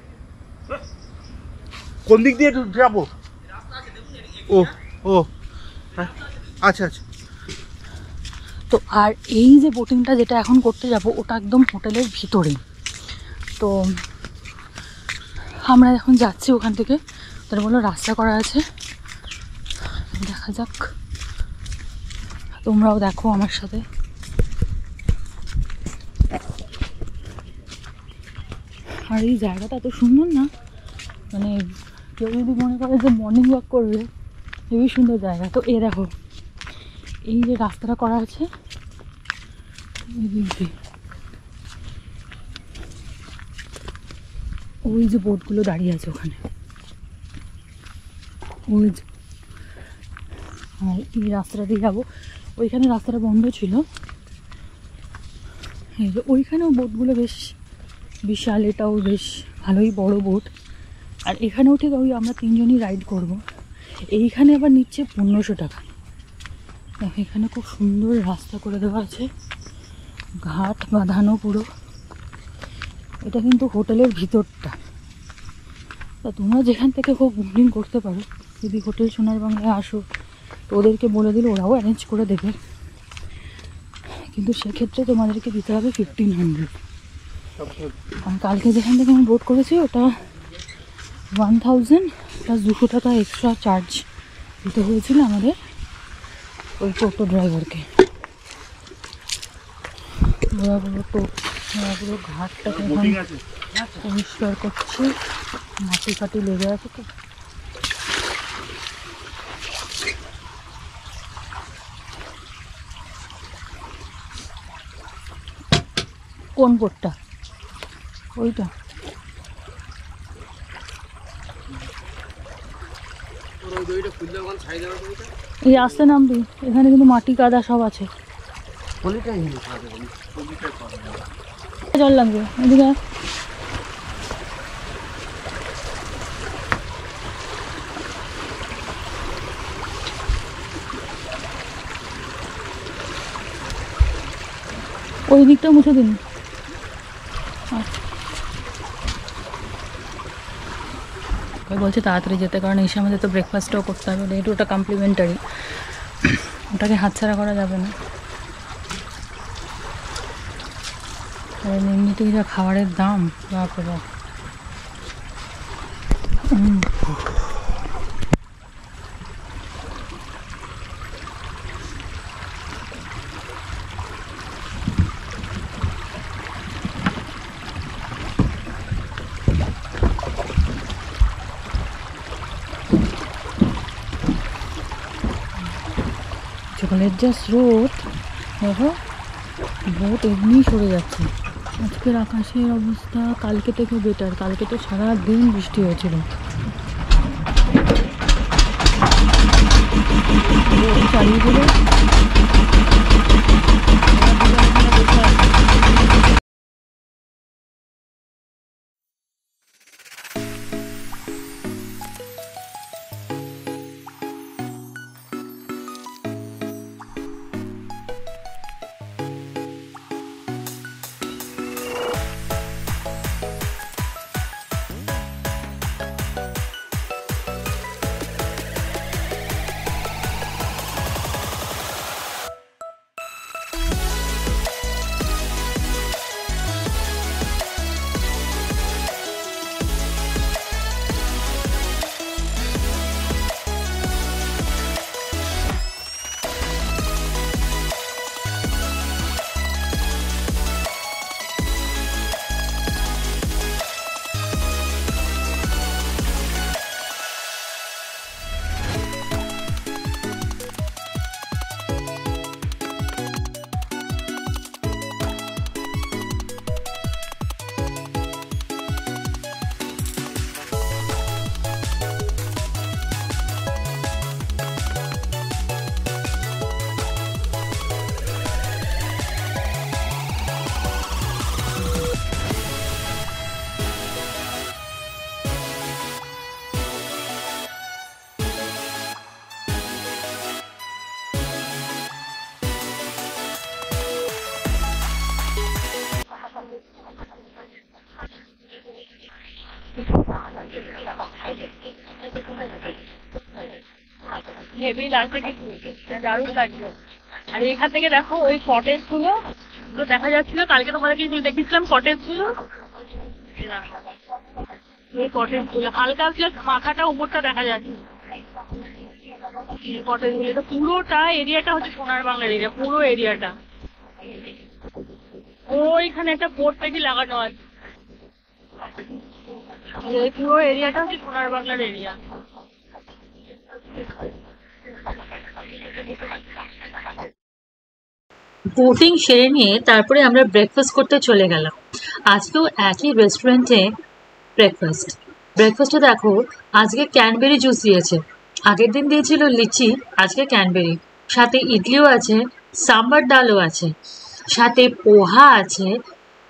[SPEAKER 2] কোন দিক দিয়ে যাবো? ও ও আচ্ছা আচ্ছা।
[SPEAKER 1] তো আর এই যে বোটিংটা যেটা এখন করতে যাব ওটা একদম হোটেলের ভিতরেই। তো আমরা এখন যাচ্ছি ওখান থেকে, তার বললো রাস্তা করা আছে, দেখা যাক, তোমরাও দেখো আমার সাথে। আর এই জায়গাটা এত সুন্দর না, মানে কেউ যদি মনে করে যে মর্নিং ওয়াক করবে, খুবই সুন্দর জায়গা। তো এ দেখো এই যে রাস্তাটা করা আছে, ওই যে বোটগুলো দাঁড়িয়ে আছে ওখানে, ওই যে, আর এই রাস্তাটা দিয়ে যাবো। ওইখানে রাস্তাটা বন্ধ ছিল, এই যে ওইখানেও বোটগুলো বেশ বিশাল, এটাও বেশ ভালোই বড় বোট। আর এখানেও ঠিক ওই আমরা 3 জনই রাইড করব। এইখানে আবার নিচ্ছে 1500 টাকা। এখানে খুব সুন্দর রাস্তা করে দেওয়া আছে, ঘাট বাঁধানো পুরো। এটা কিন্তু হোটেলের ভিতরটা। তা তোমরা যেখান থেকে হোক বুকিং করতে পারো, যদি হোটেল সোনার বাংলায় আসো তো ওদেরকে বলে দিলে ওরাও অ্যারেঞ্জ করে দেবে, কিন্তু সেক্ষেত্রে তোমাদেরকে দিতে হবে 1500। আর কালকে যেখান থেকে আমি বোট করেছি ওটা 1000 প্লাস 200 টাকা এক্সট্রা চার্জ দিতে হয়েছিল আমাদের ওই টোটো ড্রাইভারকে। ওরা পুরো ঘাটটাকে এখন পরিষ্কার করছে, মাটি ফাটি লেগে আছে তো। কোন বোটটা? ওইটা। এই আসতে নামবি, এখানে কিন্তু মাটি কাদা সব আছে। জল লাগবে এদিকে। ওই দিকটা মুছে দিন। বলছে তাড়াতাড়ি যেতে, কারণ এই সময় তো ব্রেকফাস্টও করতে হবে, যেহেতু ওটা কমপ্লিমেন্টারি, ওটাকে হাতছাড়া করা যাবে না। আর এমনিতেই যা খাবারের দাম, বাপরে বাপ। জলের যা স্রোত, দেখো বোট এমনি সরে যাচ্ছে। আজকের আকাশের অবস্থা কালকে থেকে বেটার, কালকে তো সারা দিন বৃষ্টি হয়েছিল। চালিয়ে দিলে
[SPEAKER 3] হেভি লাগছে, কিন্তু দারুণ লাগছে। আর এখান থেকে দেখো ওই কটেজ গুলো দেখা যাচ্ছিল, কালকে তোমাদেরকে দেখেছিলাম কটেজ গুলো। এই কটেজ গুলো হালকা মাথাটা উপরটা দেখা যাচ্ছে। কটেজ গুলো পুরোটা এরিয়াটা হচ্ছে সোনার বাংলার এরিয়া, পুরো এরিয়াটা। ওইখানে একটা বোর্ড থেকে লাগানো আছে, এই পুরো এরিয়াটা হচ্ছে সোনার বাংলার এরিয়া।
[SPEAKER 1] বোটিং সেরে নিয়ে তারপরে আমরা ব্রেকফাস্ট করতে চলে গেলাম। আজকেও একই রেস্টুরেন্টে ব্রেকফাস্টে দেখো আজকে ক্যানবেরি জুস দিয়েছে, আগের দিন দিয়েছিল লিচি, আজকে ক্যানবেরি, সাথে ইডলিও আছে, সাম্বার ডালও আছে, সাথে পোহা আছে,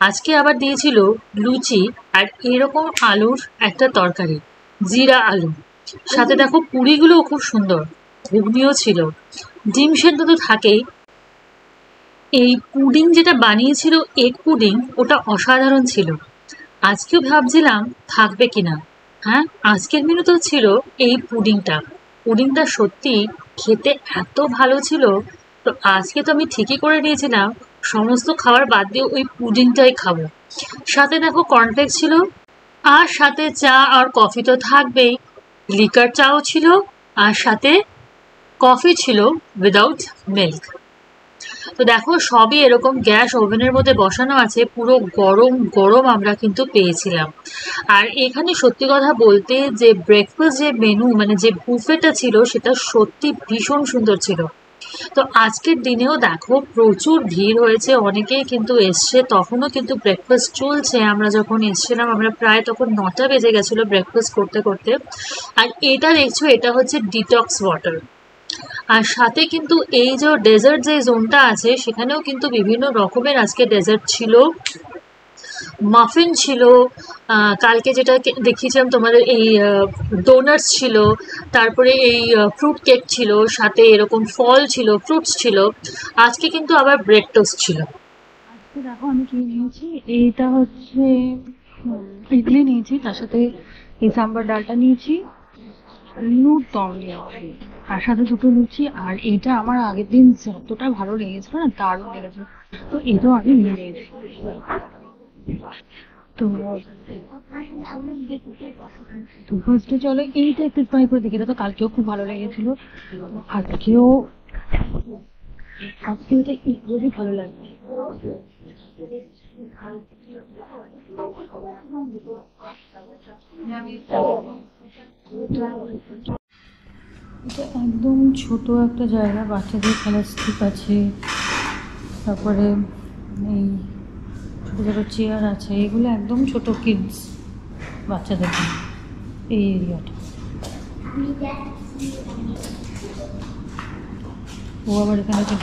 [SPEAKER 1] আজকে আবার দিয়েছিল লুচি আর এরকম আলুর একটা তরকারি, জিরা আলু, সাথে দেখো পুরিগুলোও খুব সুন্দর, ঘুগনিও ছিল, ডিম সেদ্ধ তো থাকেই। এই পুডিং যেটা বানিয়েছিল এগ পুডিং, ওটা অসাধারণ ছিল। আজকেও ভাবছিলাম থাকবে কিনা। হ্যাঁ, আজকের মেনুতেও ছিল এই পুডিংটা সত্যি খেতে এত ভালো ছিল। তো আজকে তো আমি ঠিকই করে নিয়েছিলাম সমস্ত খাবার বাদ দিয়ে ওই পুডিংটাই খাবো। সাথে দেখো কর্নফ্লেক্স ছিল, আর সাথে চা আর কফি তো থাকবেই, লিকার চাও ছিল, আর সাথে কফি ছিল উইদাউট মিল্ক। তো দেখো সবই এরকম গ্যাস ওভেনের মধ্যে বসানো আছে, পুরো গরম গরম আমরা কিন্তু পেয়েছিলাম। আর এখানে সত্যি কথা বলতে যে ব্রেকফাস্ট যে মেনু মানে যে বুফেটা ছিল সেটা সত্যি ভীষণ সুন্দর ছিল। তো আজকের দিনেও দেখো প্রচুর ভিড় হয়েছে, অনেকেই কিন্তু এসছে, তখনও কিন্তু ব্রেকফাস্ট চলছে। আমরা যখন এসছিলাম আমরা প্রায় তখন 9টা বেজে গেছিলো ব্রেকফাস্ট করতে করতে। আর এটা দেখছো এটা হচ্ছে ডিটক্স ওয়াটার। আর সাথে কিন্তু এই যে ডেজার্ট যে জোনটা আছে সেখানেও কিন্তু বিভিন্ন রকমের আজকে ডেজার্ট ছিল, মাফিন ছিল, কালকে যেটা দেখিয়েছিলাম তোমাদের এই ডোনাটস ছিল, তারপরে এই ফ্রুট কেক ছিল, সাথে এরকম ফল ছিল, ফ্রুটস ছিল। আজকে কিন্তু আবার ব্রেড টোস্ট ছিল। আজকে দেখো আমি কি নিয়েছি, এইটা হচ্ছে ইডলি নিয়েছি, তার সাথে এই সাম্বার ডালটা নিয়েছি, নুন দম নিয়েছি, আর সাথে দুটো লুচি। আর এটা আমার আগের দিন যতটা ভালো লেগেছিল না, দারুণ লেগেছিল, তো এটাও আমি নিয়ে নিয়েছি। তো ফার্স্টে চলো এইটা একটু ট্রাই করে দেখি, এটা তো কালকেও খুব ভালো লেগেছিল, আজকেও এটা ইকুয়ালি ভালো লাগবে। এটা একদম ছোট একটা জায়গা, বাচ্চাদের খেলার স্টিক আছে, তারপরে এই ছোটো ছোটো চেয়ার আছে, এগুলো একদম ছোট কিডস বাচ্চাদের এই এরিয়াটা। ও আবার এখানে এসে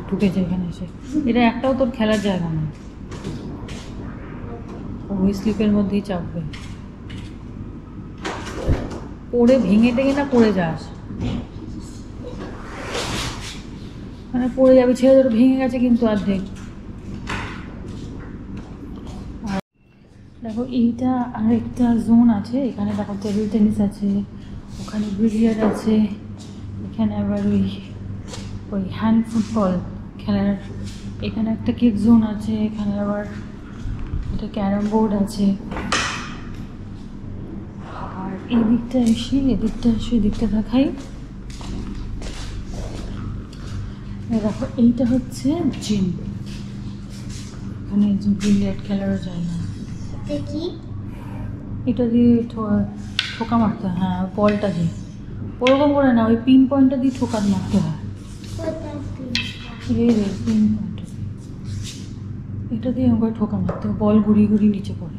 [SPEAKER 1] ঢুকেছে এখানে এসে, এটা একটাও তোর খেলার জায়গা না, ওই স্লিপের মধ্যেই চাপবে, পড়ে ভেঙে টেঙে না পড়ে যাস, মানে পড়ে যাবে, ছেড়ে ধরে ভেঙে গেছে কিন্তু অর্ধেক। আর দেখো এইটা আরেকটা জোন আছে, এখানে দেখো টেবিল টেনিস আছে, ওখানে বিলিয়ার্ড আছে, এখানে আবার ওই হ্যান্ড ফুটবল খেলার, এখানে একটা কিড জোন আছে, এখানে আবার একটা ক্যারাম বোর্ড আছে। আর এদিকটা এসে এদিকটা দেখাই, দেখো এইটা হচ্ছে জিম, এখানে বিলিয়ার্ড খেলারও জায়গা। এটা দিয়ে ঠোকা মারতে হয়, হ্যাঁ বলটা দিয়ে, ওরকম করে না, ওই পিন পয়েন্টটা দিয়ে ঠোকা মারতে হয়, এই রে পিন পয়েন্ট, এটা দিয়ে আমার ঠোকা মারতে হয়, বল ঘুরিয়ে ঘুরিয়ে নিচে পড়ে।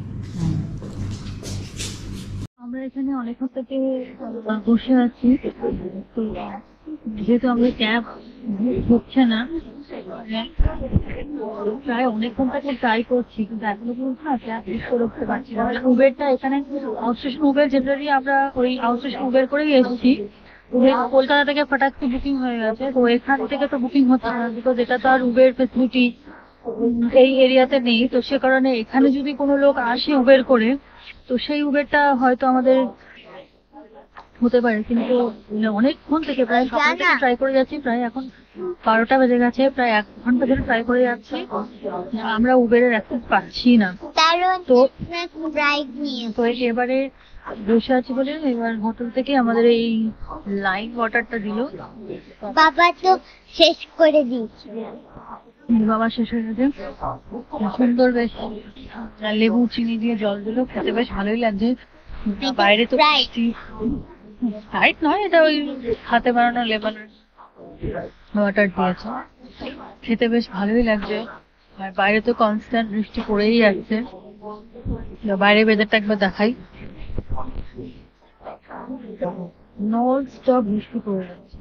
[SPEAKER 1] আমরা এখানে অনেকক্ষণ থেকে বসে আছি, তো যেহেতু আমরা ক্যাব হচ্ছে না, প্রায় অনেকক্ষণ থেকে ট্রাই করছি, কিন্তু এখনো পর্যন্ত না ক্যাব বুক করে উঠতে পারছি না। উবেরটা এখানে আউটস্টেশন উবের জেনারেলি আমরা ওই আউটস্টেশন উবের করেই এসেছি, কলকাতা থেকে ফটাকতে বুকিং হয়ে গেছে, তো এখান থেকে তো বুকিং হচ্ছে না, বিকজ এটা তো আর উবের ফেসিলিটি এই এরিয়াতে নেই। তো সে কারণে এখানে যদি কোনো লোক আসে উবের করে, তো সেই উবেরটা হয়তো আমাদের হতে পারে, কিন্তু অনেকক্ষণ থেকে প্রায় সকাল থেকে ট্রাই করে যাচ্ছি, প্রায় এখন 12টা বেজে গেছে, প্রায় 1 ঘন্টা ধরে ট্রাই করে যাচ্ছি, আমরা উবেরের অ্যাক্সেস পাচ্ছি না। তো এবারে বসে আছি বলে এবার হোটেল থেকে আমাদের এই লাইম ওয়াটারটা দিল,
[SPEAKER 4] বাবা তো শেষ করে দিয়েছে,
[SPEAKER 1] বাবা শেষ হয়ে গেছে, সুন্দর বেশ লেবু চিনি দিয়ে জল দিল, খেতে বেশ ভালোই লাগছে। বাইরে তো স্প্রাইট নয়, এটা ওই হাতে বানানো লেমনের ওয়াটার দিয়েছে, খেতে বেশ ভালোই লাগছে। আর বাইরে তো কনস্ট্যান্ট বৃষ্টি পড়েই যাচ্ছে, বাইরে ওয়েদারটা একবার দেখাই, নন স্টপ বৃষ্টি পড়ে যাচ্ছে,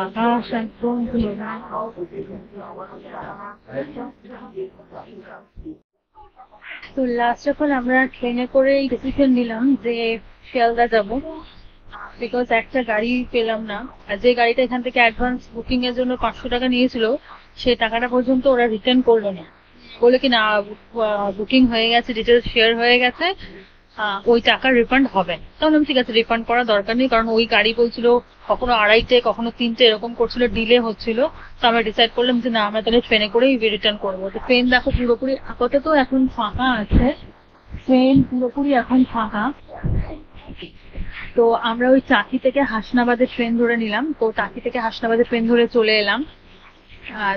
[SPEAKER 1] আকাশ একদম। তো লাস্ট যখন আমরা ট্রেনে করে ডিসিশন নিলাম যে শিয়ালদা যাবো, বিকজ একটা গাড়ি পেলাম না, আর যে গাড়িটা এখান থেকে অ্যাডভান্স বুকিং এর জন্য 500 টাকা নিয়েছিল, সেই টাকাটা পর্যন্ত ওরা রিটার্ন করলো না, বলে কি না বুকিং হয়ে গেছে, ডিটেলস শেয়ার হয়ে গেছে,
[SPEAKER 3] ওই টাকা রিফান্ড হবে। তাহলে আমি ঠিক আছে, রিফান্ড করার দরকার নেই, কারণ ওই গাড়ি বলছিল কখনো 2:30 কখনো 3টে এরকম করছিল, ডিলে হচ্ছিল। তো আমরা ডিসাইড করলাম যে না, আমরা তাহলে ট্রেনে করেই রিটার্ন করবো। তো ট্রেন দেখো পুরোপুরি আপাতত এখন ফাঁকা আছে, ট্রেন পুরোপুরি এখন ফাঁকা। তো আমরা ওই টাকি থেকে হাসনাবাদে ট্রেন ধরে নিলাম। তো টাকি থেকে হাসনাবাদে ট্রেন ধরে চলে এলাম।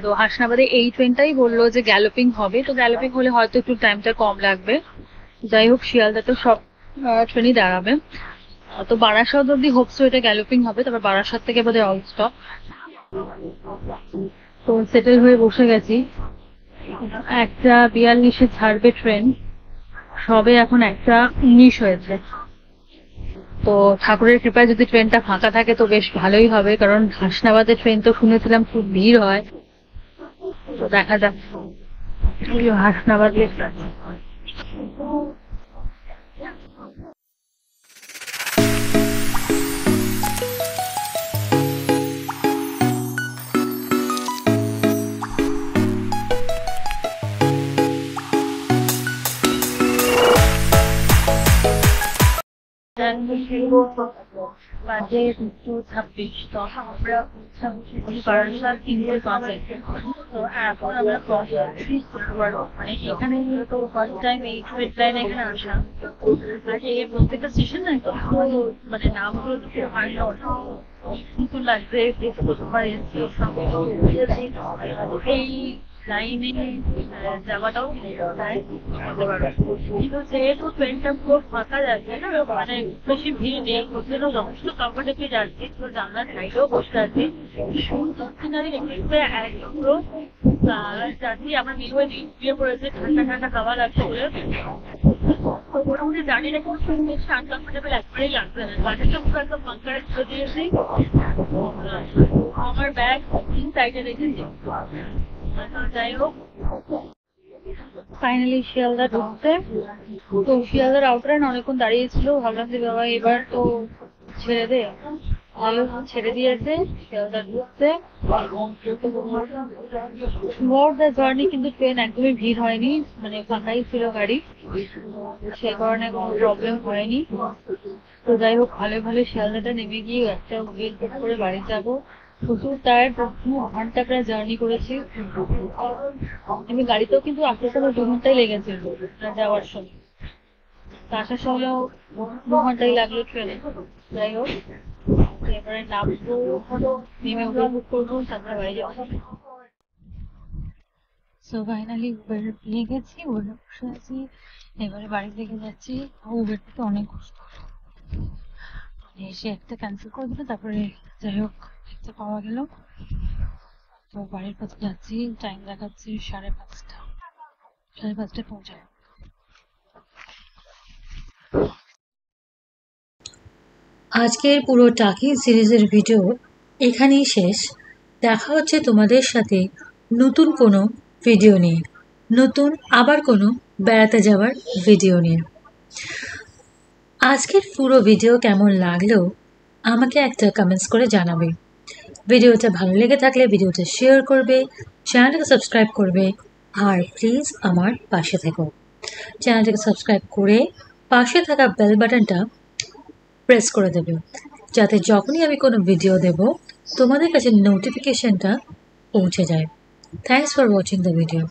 [SPEAKER 3] তো হাসনাবাদে এই ট্রেনটাই বললো যে গ্যালোপিং হবে। তো গ্যালোপিং হলে হয়তো একটু টাইমটা কম লাগবে। যাই হোক, শিয়ালদা তো সব ট্রেনই দাঁড়াবে। তো বারাসাত অব্দি হোপসো এটা গ্যালোপিং হবে, তারপর বারাসাত থেকে বোধহয় অল স্টপ। তো সেটেল হয়ে বসে গেছি। 1:42 ছাড়বে ট্রেন, সবে এখন 1:19 হয়েছে। তো ঠাকুরের কৃপায় যদি ট্রেনটা ফাঁকা থাকে তো বেশ ভালোই হবে, কারণ হাসনাবাদে ট্রেন তো শুনেছিলাম খুব ভিড় হয়। তো দেখা যাক। হাসনাবাদ বাজে 2:26। তখন আমরা বারাসাত 3:05। তো এখন আমরা মানে এখানে তো ফার্স্ট টাইম এই ট্রেন লাইনে এখানে আসা। আর এই প্রত্যেকটা স্টেশন না মানে নামগুলো কিন্তু লাগছে এই লাইনে যাওয়াটাও করতে পারবে। কিন্তু যেহেতু ট্রেনটা পুরো ফাঁকা যাচ্ছে না, মানে বেশি ভিড় নেই, হোটেলও যথেষ্ট কমফোর্টেবলি যাচ্ছি। তো জানলার সাইডেও বসে আছি, সুন্দর সিনারি দেখতে পুরো যাচ্ছি। আমার মিলুয়ে দিয়ে পড়েছে, ঠান্ডা ঠান্ডা খাওয়া লাগছে বলে। তো মোটামুটি জার্নিটা খুব সুন্দর, আনকমফোর্টেবল একবারেই লাগছে না। গাড়িটা পুরো একদম বাঙ্কারে ছেড়ে দিয়েছি। আমার ব্যাগ তিন সাইডে রেখেছি। যাই হোক, ফাইনালি শিয়ালদা ঢুকতে। তো শিয়ালদার আউটলাইন অনেকক্ষণ দাঁড়িয়েছিল, ভাবলাম যে বাবা এবার তো ছেড়ে দে। ভালো ছেড়ে দিয়েছে শিয়ালদা ঢুকতে। মোর দ্য জার্নি কিন্তু ট্রেন একদমই ভিড় হয়নি, মানে ফাঁকাই ছিল গাড়ি, সে কারণে কোনো প্রবলেম হয়নি। তো যাই হোক, ভালো ভালো শিয়ালদাটা নেমে গিয়ে একটা উবের বুক করে বাড়ি যাবো। প্রচুর টায়ার্ড, 2 ঘন্টা প্রায় জার্নি করেছি। আমি গাড়িতেও কিন্তু আসতে সময় 2 ঘন্টাই লেগেছিল যাওয়ার সময়, আসার সময়ও 2 ঘন্টাই লাগলো ট্রেনে। যাই হোক, এবারে নামবো, নেমে উবের বুক করবো, তারপরে বাড়ি যাবো। সো ফাইনালি উবের পেয়ে গেছি, উবেরে বসে আছি, এবারে বাড়ি থেকে যাচ্ছি। উবের থেকে অনেক কষ্ট, এসে একটা ক্যান্সেল করে দিল, তারপরে যাই হোক একটা পাওয়া গেল। তো বাড়ির পথে যাচ্ছি, টাইম দেখাচ্ছি 5:30। 5:30 পৌঁছায়।
[SPEAKER 1] আজকের পুরো টাকি সিরিজের ভিডিও এখানেই শেষ। দেখা হচ্ছে তোমাদের সাথে নতুন কোনো ভিডিও নিয়ে, নতুন আবার কোনো বেড়াতে যাওয়ার ভিডিও নিয়ে। আজকের পুরো ভিডিও কেমন লাগলো আমাকে একটা কমেন্টস করে জানাবে। ভিডিওটা ভালো লেগে থাকলে ভিডিওটা শেয়ার করবে, চ্যানেলটাকে সাবস্ক্রাইব করবে, আর প্লিজ আমার পাশে থেকো। চ্যানেলটাকে সাবস্ক্রাইব করে পাশে থাকা বেল বাটনটা প্রেস করে দেবে, যাতে যখনই আমি কোনো ভিডিও দেব তোমাদের কাছে নোটিফিকেশনটা পৌঁছে যায়। Thanks for watching the video.